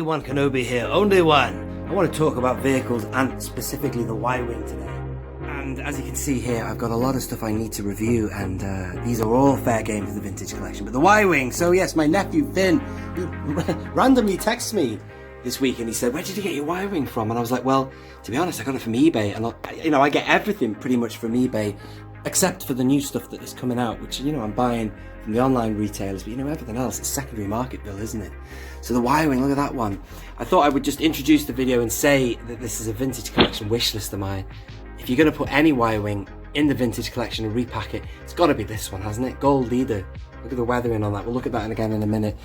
one Kenobi here, only one. I want to talk about vehicles and specifically the Y-Wing today. And as you can see here, I've got a lot of stuff I need to review, and these are all fair game for the vintage collection. But the Y-Wing, so yes, my nephew Finn, he randomly texted me this week and he said, "Where did you get your Y-Wing from?" And I was like, well, to be honest, I got it from eBay. And I get everything pretty much from eBay, except for the new stuff that is coming out, which, I'm buying from the online retailers, but everything else, it's secondary market bill, isn't it? So the Y-Wing, look at that one. I thought I would just introduce the video and say that this is a vintage collection wish list of mine. If you're going to put any Y-Wing in the vintage collection and repack it, it's got to be this one, hasn't it? Gold leader. Look at the weathering on that. We'll look at that again in a minute.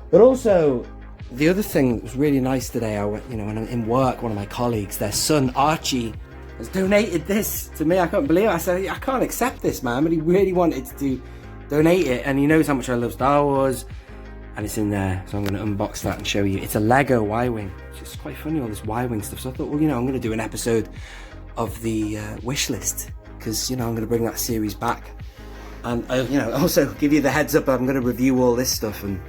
But also, the other thing that was really nice today, when I'm in work, one of my colleagues, their son Archie, has donated this to me. I can't believe it. I said, I can't accept this, man, but he really wanted to donate it, and he knows how much I love Star Wars, and it's in there, so I'm going to unbox that and show you. It's a Lego Y-Wing. It's just quite funny, all this Y-Wing stuff. So I thought, well, I'm going to do an episode of the wish list, because I'm going to bring that series back, and also give you the heads up. I'm going to review all this stuff, and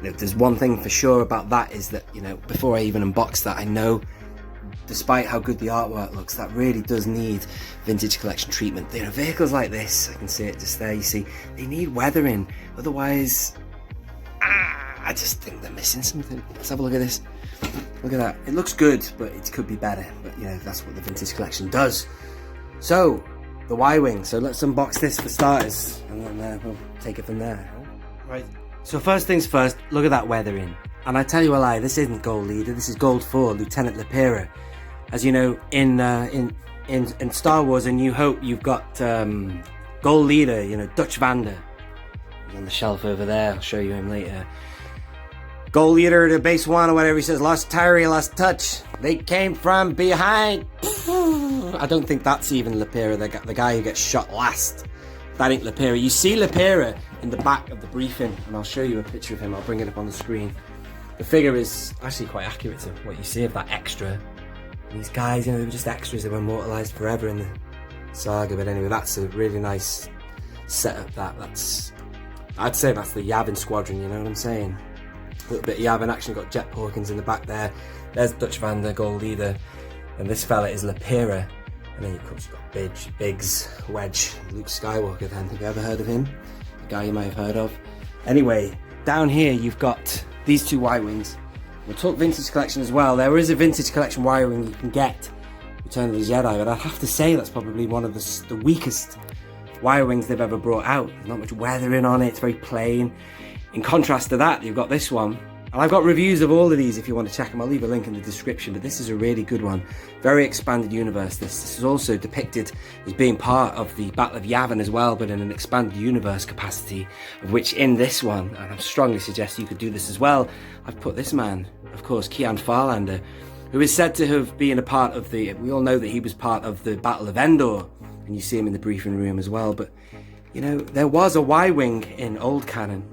there's one thing for sure about that is that before I even unbox that, I know, despite how good the artwork looks, that really does need vintage collection treatment. Vehicles like this, I can see it just there, you see, they need weathering, otherwise I just think they're missing something. Let's have a look at this. Look at that. It looks good, but it could be better, but that's what the vintage collection does. So the Y-Wing, so let's unbox this for starters, and then we'll take it from there. Right, so first things first, look at that weathering. And I tell you a lie, this isn't Gold Leader, this is Gold 4, Lieutenant Lepera. As you know, in Star Wars A New Hope, you've got Gold Leader, Dutch Vander. He's on the shelf over there, I'll show you him later. Gold Leader to base 1 or whatever, he says, lost Tyree, lost touch. They came from behind. I don't think that's even Lepera, the guy who gets shot last. That ain't Lepera. You see Lepera in the back of the briefing, and I'll show you a picture of him. I'll bring it up on the screen. The figure is actually quite accurate to what you see of that extra. And these guys, they were just extras. They were immortalized forever in the saga. But anyway, that's a really nice setup. I'd say that's the Yavin Squadron. You know what I'm saying? A little bit of Yavin action. Got Jet Hawkins in the back there. There's Dutch Vander, Gold Leader, and this fella is Lepera. And then of course you've got Biggs, Wedge, Luke Skywalker. Then have you ever heard of him? A guy you might have heard of. Anyway, down here you've got these two Y-Wings. We'll talk vintage collection as well. There is a vintage collection Y-Wing you can get, Return of the Jedi, but I'd have to say that's probably one of the weakest Y-Wings they've ever brought out. There's not much weathering on it, it's very plain. In contrast to that, you've got this one. And I've got reviews of all of these if you want to check them. I'll leave a link in the description, but this is a really good one. Very expanded universe. This is also depicted as being part of the Battle of Yavin as well, but in an expanded universe capacity, of which in this one, and I strongly suggest you could do this as well, I've put this man, of course, Kian Farlander, who is said to have been a part of we all know that he was part of the Battle of Endor, and you see him in the briefing room as well, but, there was a Y-Wing in old canon,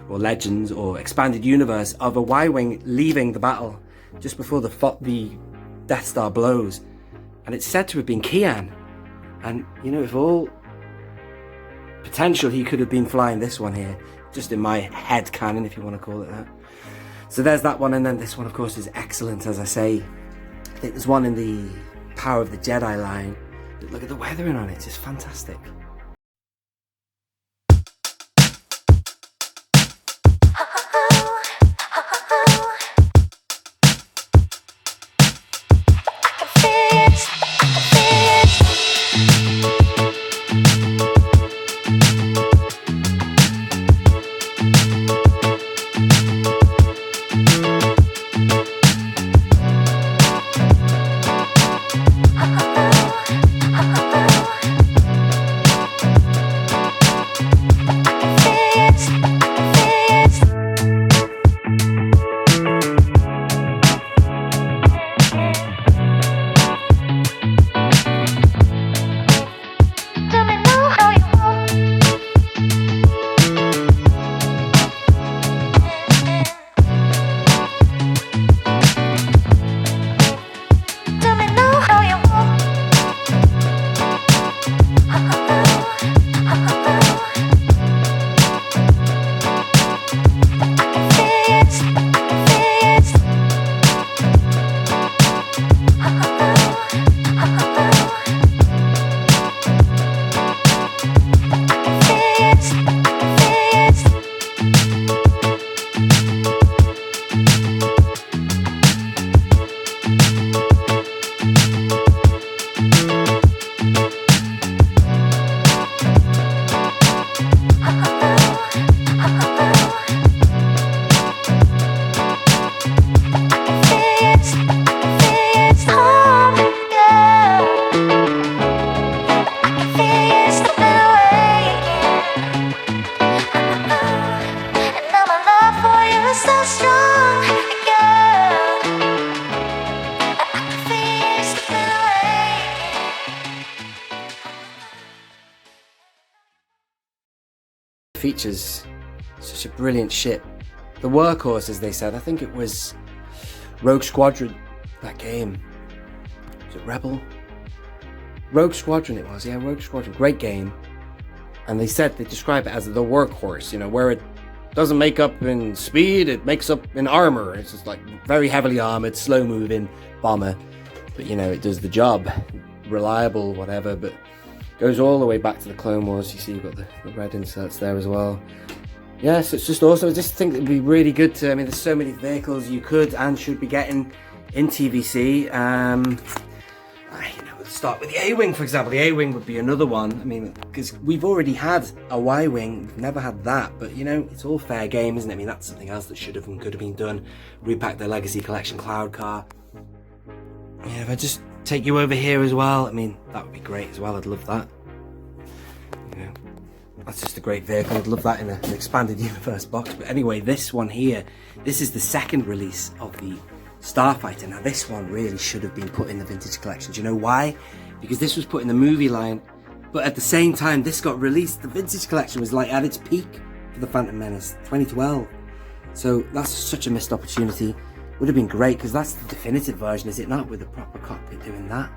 or legends, or expanded universe, of a Y-Wing leaving the battle just before the Death Star blows, and it's said to have been Kian. And if all potential, he could have been flying this one here, just in my head canon, if you want to call it that. So there's that one, and then this one, of course, is excellent, as I say. I think there's one in the Power of the Jedi line. Look at the weathering on it, it's just fantastic. features such a brilliant ship. The workhorse, as they said, I think it was Rogue Squadron, that game. Was it Rebel? Rogue Squadron it was, yeah, Rogue Squadron. Great game. And they describe it as the workhorse, you know, where it doesn't make up in speed, it makes up in armor. It's just like very heavily armored, slow moving bomber. But you know, it does the job. Reliable, whatever, but goes all the way back to the Clone Wars. You see you've got the red inserts there as well. Yes, it's just awesome. I just think it'd be really good to, I mean, there's so many vehicles you could and should be getting in TVC. You know, we'll start with the A-Wing, for example. The A-Wing would be another one. I mean, because we've already had a Y-Wing. We've never had that, but you know, it's all fair game, isn't it? I mean, that's something else that should have and could have been done. Repack the Legacy Collection Cloud Car. Yeah, if I just take you over here as well, I mean, that would be great as well. I'd love that. You know, that's just a great vehicle. I'd love that in an expanded universe box. But anyway, this one here, this is the second release of the Starfighter. Now, this one really should have been put in the vintage collection. Do you know why? Because this was put in the movie line, but at the same time, this got released. The vintage collection was like at its peak for the Phantom Menace, 2012. So that's such a missed opportunity. Would have been great, because that's the definitive version, is it not? With a proper cockpit doing that.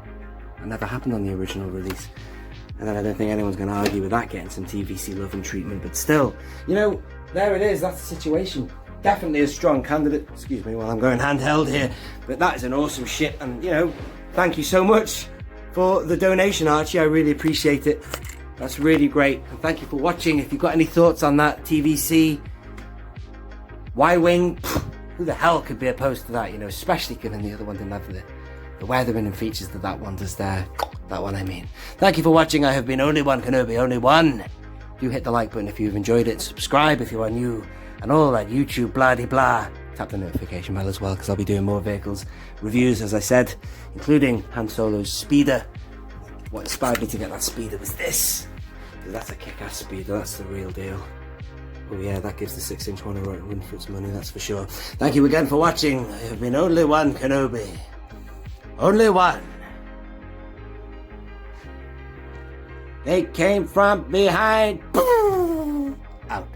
That never happened on the original release. And then I don't think anyone's going to argue with that getting some TVC love and treatment. But still, you know, there it is. That's the situation. Definitely a strong candidate. Excuse me while I'm going handheld here. But that is an awesome ship. And, you know, thank you so much for the donation, Archie. I really appreciate it. That's really great. And thank you for watching. If you've got any thoughts on that TVC Y-Wing, who the hell could be opposed to that, you know, especially given the other one didn't have the weathering and features that one does there. That one, I mean. Thank you for watching. I have been Only One Kenobi, Only One. Do hit the like button if you've enjoyed it. Subscribe if you are new. And all that YouTube blah-de-blah. Tap the notification bell as well, because I'll be doing more vehicles reviews, as I said, including Han Solo's speeder. What inspired me to get that speeder was this. Because that's a kick-ass speeder. That's the real deal. Oh yeah, that gives the 6-inch one a run for its money, that's for sure. Thank you again for watching. I have been Only One Kenobi. Only one. They came from behind. Out.